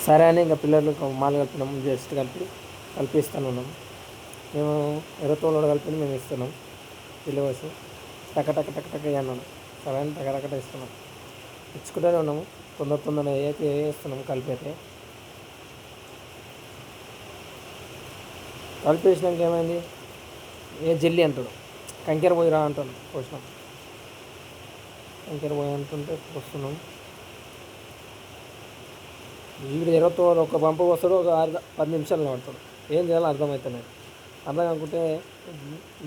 సరే అని ఇంకా పిల్లర్లు మాలు కలిపినాము, జస్ట్ కలిపిస్తున్నాం. మేము ఎర్రతోలు కలిపి మేము ఇస్తున్నాం. పిల్లి వచ్చి టక టక టక టక అన్నాను. సరే అని టక టక ఇస్తున్నాం, ఇచ్చుకుంటూనే ఉన్నాము. తొందర అయితే వేస్తున్నాం. కలిపేసినాక ఏమైంది, ఏ జల్లి అంటాడు, కంకెర పోయిరా అంటాడు. పోసినాం, కంకెర పోయి అంటుంటే వస్తున్నాం. వీడు ఎర్రతో ఒక పంప వస్తాడు, ఒక 10 నిమిషాలు పడతాడు. ఏం చేయాలో అర్థమవుతున్నాయి. అర్థం కాకుంటే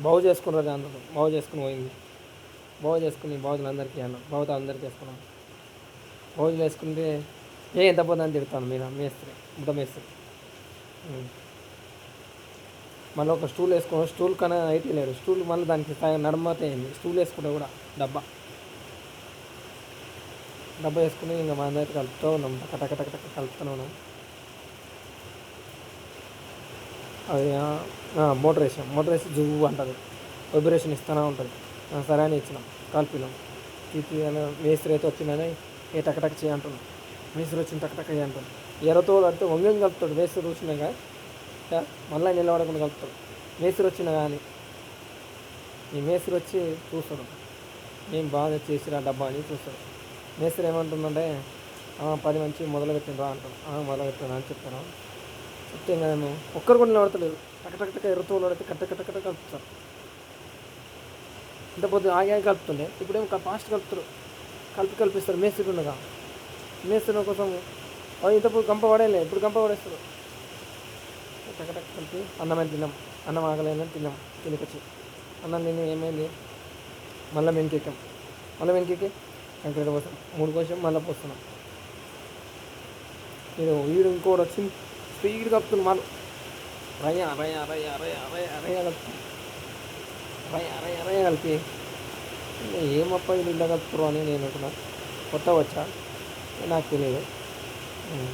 బాగు చేసుకున్నారు అందరూ. బాగు చేసుకుని పోయింది. బాగులు అందరికీ అన్నాం. బాగుతో అందరికీ వేసుకున్నాం. బాగులు వేసుకుంటే ఎంత పోతుందని తిడతాను మీరు మేస్త్రి. మళ్ళీ ఒక స్టూల్ వేసుకున్నాం. స్టూల్ కన్నా అయితే లేడు స్టూల్. మళ్ళీ దానికి నడమతే అయింది. స్టూల్ వేసుకుంటే కూడా డబ్బా వేసుకుని ఇంకా మన దగ్గర కలుపుతూ ఉన్నాం. టక టక కలుపుతూనే ఉన్నాం. అది మోటార్ వేసి జువ్వు అంటుంది, వైబ్రేషన్ ఇస్తూనే ఉంటుంది. సరే అని ఇచ్చినాం, కలిపినాం. మేస్త్రి అయితే వచ్చిందని టక చేయంటున్నాం. మేస్త్రి వచ్చిన టక చేయంటాం. ఎర్రతో అంటే వంగం కలుపుతాడు. మేస్త్రి వచ్చినాక మళ్ళీ నిలబడకుండా కలుపుతాడు. మేస్త్రి వచ్చినా కానీ ఈ మేస్త్రి వచ్చి చూస్తాడు, మేము బాగా చేసిరా డబ్బా అని చూస్తాడు. మేస్త్రి ఏమంటుందంటే 10 మంచి మొదలు పెట్టిండ్రా అంటాడు. మొదలు పెట్టాను అని చెప్తాను. చెప్తే నేను ఒక్కరు కూడా నిలబడతలేదు. టక ఎర్రతో పడితే కట్ట కలుపుతారు. ఇంత పొద్దు ఆగి కలుపుతుండే, ఇప్పుడేమో ఫాస్ట్ కలుపుతారు. కలిపిస్తారు. మేస్త్రి ఉండగా మేస్త్రి కోసం ఇంతప్పుడు గంప పడేలే, ఇప్పుడు గంప పడేస్తారు. టక కలిపి అన్నమైన తిన్నాం. అన్నం ఆగలేదని తినకొచ్చి అన్నం తిని ఏమైంది, మళ్ళీ వెనకెక్కి కంక్రీట్ పోస్తాం. 3 కోసం మళ్ళీ పోస్తున్నాం. వీడు ఇంకోటి వచ్చి స్పీడ్ కలుపుతుంది. మాలు రయ్య కలిపి ఏమప్ప వీళ్ళు ఇలా కలుపుతారు అని నేను అనుకున్నా. కొత్త వచ్చా నాకు తెలియదు.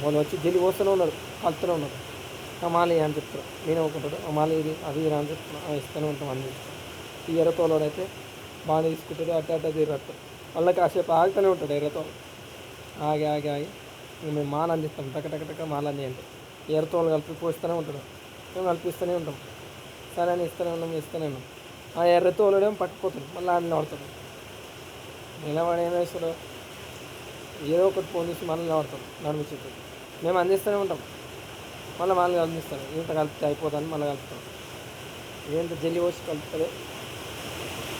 వాళ్ళు వచ్చి జల్లి పోస్తూనే ఉన్నారు, కలుపుతూనే ఉన్నారు. మాలి అని చెప్తారు. నేను ఒప్పుకుంటాడు. మాలి ఇది అది అని చెప్తున్నా. ఇస్తూనే ఉంటాం అన్ని. ఈ ఎర్రతోలోడు అయితే బాగా తీసుకుంటాడు. అట్ట తిరగట్టు మళ్ళీ కాసేపు ఆగుతూనే ఉంటాడు. ఎర్రతోలు ఆగి మేము మాల అందిస్తాం. టక మాల అంది అంటే ఎర్రతోలు కలిపి పోస్తూనే ఉంటాడు. మేము కలిపిస్తూనే ఉంటాం. సరే అని ఇస్తూనే ఉన్నాం. ఆ ఎర్రతోలుడేమో పట్టుకుపోతాడు. మళ్ళీ ఆయన నిలబడతాడు. నిలబడి ఏం వేస్తాడు, ఏదో ఒకటి ఫోన్ చేసి మళ్ళీ నిలబడతాడు. నడిపించేది మేము అందిస్తూనే ఉంటాం. మళ్ళీ అందిస్తాడు. ఇంత కలిపితే అయిపోతుంది. మళ్ళీ కలుపుతాం. ఏంత జల్లి పోసి కలుపుతుంది.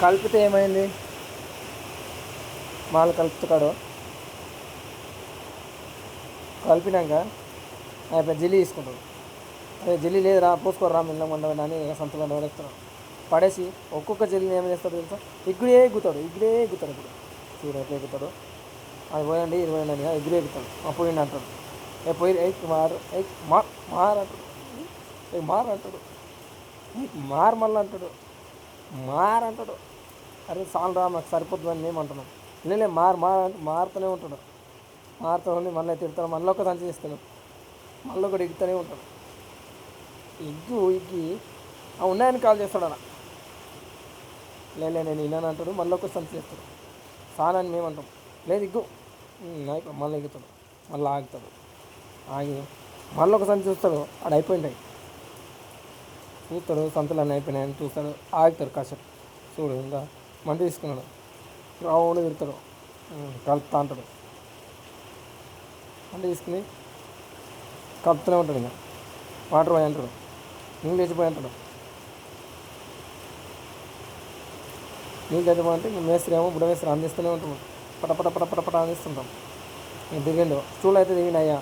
కలిపితే ఏమైంది, మాలు కలుపుతాడు. కలిపినాక అయిపోయి జల్లి తీసుకుంటాడు. అదే జల్లి లేదు రా పోసుకోరా మిల్లం వండవని అని సంతలో పడేస్తాడు. పడేసి ఒక్కొక్క జల్లిని ఏం చేస్తాడు తెలుసా, ఇగ్గుడే ఎగ్గుతాడు. ఇప్పుడు చూడు ఎట్లా ఎగ్గుతాడు. అది పోయండి ఇది పోయండి అని ఎగ్గురే ఎగ్గుతాడు. పోయిండి అంటాడు. పోయి మార్ అంటాడు. మళ్ళీ అంటాడు. అంటాడు. అరే చాలు రా మాకు సరిపోతుందని మేము అంటున్నాం. లేలే మారుతూనే ఉంటాడు. మారుతూ ఉండి మళ్ళీ తిడతాడు. మళ్ళీ ఒక సంచి చేస్తాడు. మళ్ళీ ఒకటి ఎగ్గుతూనే ఉంటాడు. ఎగ్గి ఉన్నాయని కాల్ చేస్తాడు అలా. లేలే నేను విన్నాను అంటాడు. మళ్ళీ ఒక సంచి చేస్తాడు. చాలని మేము అంటాం. లేదు ఎగ్గు మళ్ళీ ఎగ్గుతాడు. మళ్ళీ ఆగుతాడు. ఆగి మళ్ళీ ఒక సంచి చూస్తాడు. ఆడ అయిపోయింటాయి. చూస్తాడు సంతలు అన్నీ అయిపోయినాయని చూస్తాడు. ఆగుతాడు కాసేపు. చూడు ఇంకా మంట తీసుకున్నాడు. రౌండ్ తిరుగుతాడు. కలుపుతా అంటాడు. మంట తీసుకుని కలుపుతూనే ఉంటాడు. ఇంకా వాటర్ పోయి అంటాడు. నీళ్ళు తెచ్చిపోయి అంటాడు. నీళ్ళు తెచ్చిపోయి అంటే మేస్త్రి ఏమో బుడమేస్త్రి అందిస్తూనే ఉంటాడు. పట అందిస్తుంటాం. నేను దిగిండు. స్టూల్ అయితే దిగిండు. అయ్యా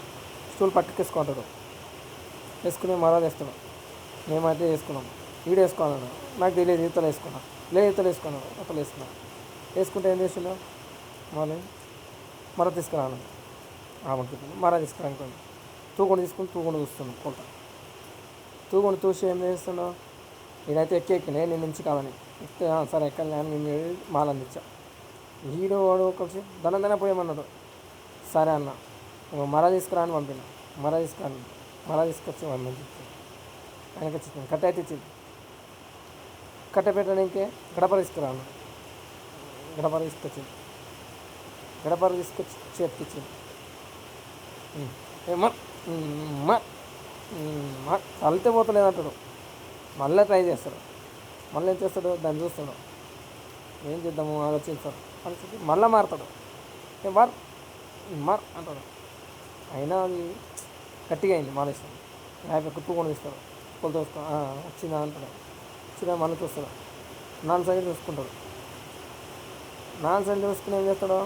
స్టూల్ పట్టుకేసుకుంటాడు. వేసుకుని మరో వేస్తాడు. మేమైతే వేసుకున్నాం. వీడు వేసుకోవాలన్నాడు. నాకు తెలియదు. ఈతలు వేసుకున్నాను. ఈతలు వేసుకున్నాను. వేసుకుంటే ఏం చేసిండు, మరో తీసుకురాను. మరో తీసుకురానుకోండి. తూగుండు చూస్తున్నాను. తూగుండు చూసి ఏం చేస్తున్నావు, నేనైతే ఎక్కినే నేను నుంచి కాదని ఎక్కితే సరే ఎక్కాలి కానీ మేము మాల అందించా. వీడు వాడు కలిసి దన పోయామన్నాడు. సరే అన్న మరా తీసుకురాని పంపిన. మరా తీసుకొచ్చి పంపించి ఆయనకి వచ్చింది. కట్ట అయితే ఇచ్చింది. కట్ట పెట్టడానికే గడప తీసుకురాను. గడప తీసుకొచ్చి చేతికిచ్చింది. మ కలితే పోతలేదు అంటాడు. మళ్ళీ ట్రై చేస్తాడు. మళ్ళీ ఏం చేస్తాడు, దాన్ని చూస్తాడు, ఏం చేద్దాము ఆలోచిస్తాడు, ఆలోచించి మళ్ళీ మారుతాడు. ఏ మార్ అంటాడు. అయినా అది గట్టిగా అయింది మానేస్తాడు. హ్యాపీ కుట్టుకొని ఇస్తాడు. కొలత వస్తా వచ్చిందా అంటాడు. వచ్చిందా మళ్ళీ చూస్తాడు. 4 సెకండ్లు చూసుకుంటాడు. 4 సెకండ్లు చూసుకుని ఏం చేస్తాడు,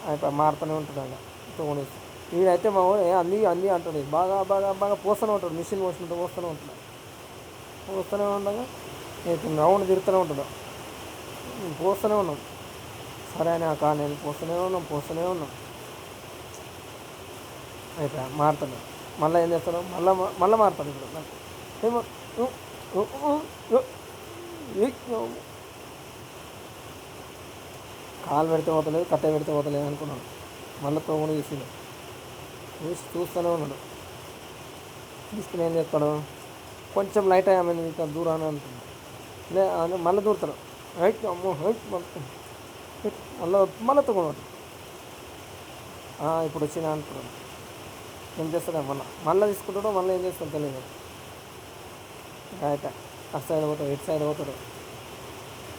అయిపోయి మారుతూనే ఉంటాడు. అలా కుట్టుకొని ఇస్తాడు. వీడైతే మా వాడు అంది అంది అంటాడు. బాగా బాగా బాగా పోస్తూనే ఉంటాడు. మిషన్ పోసినట్టు పోస్తూనే ఉంటాడు. పోస్తూనే ఉండగా నేను రౌండ్ తిరుగుతూనే ఉంటాడు. పోస్తూనే ఉన్నాం. సరే అని నేను పోస్తూనే ఉన్నాం. అయిపోయా మారుతాడు. మళ్ళీ ఏం చేస్తాడు, మళ్ళీ మారుతాడు. ఇప్పుడు ఏమో కాలు పెడితే పోతలేదు, కట్టె పెడితే పోతలేదు అనుకున్నాడు. మళ్ళీ తోముని చూస్తూనే ఉన్నాడు. తీసుకుని ఏం చేస్తాడు, కొంచెం లైట్ అయ్యామని ఇంకా దూరాన్ని అంటుంది. మళ్ళీ దూరుతాడు. హైట్ అమ్మో హైట్ మళ్ళీ తోముడు. ఇప్పుడు వచ్చినా అనుకున్నాడు. ఏం చేస్తాడు, మళ్ళీ తీసుకుంటాడో మళ్ళీ ఏం చేస్తాడు తెలియదు. అయితే అటు సైడ్ పోతాడు, ఇటు సైడ్ పోతాడు,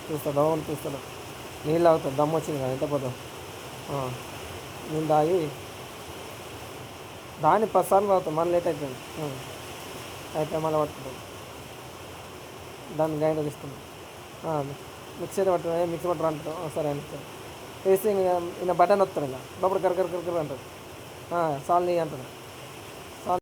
చూస్తాడు, అవును చూస్తాడు. నీళ్ళు తాగుతాడు. దమ్ము వచ్చింది కదా, ఎంత పోతాం. నీళ్ళు తాగి దాన్ని 10 సార్లు తాగుతాడు. మళ్ళీ లేట్ అయిపోయింది. అయితే మళ్ళీ పట్టుకుంటాడు. దాన్ని గ్రైండర్ తీసుకుంటాడు. మిక్సర్ పట్టుకుని మిక్సీ పట్టరు అంటాడు. సరే అని వేసి ఇంకా బటన్ వస్తాడు. ఇంకా లోపల కరకర అంటాడు. సాల్ని అంటాడు.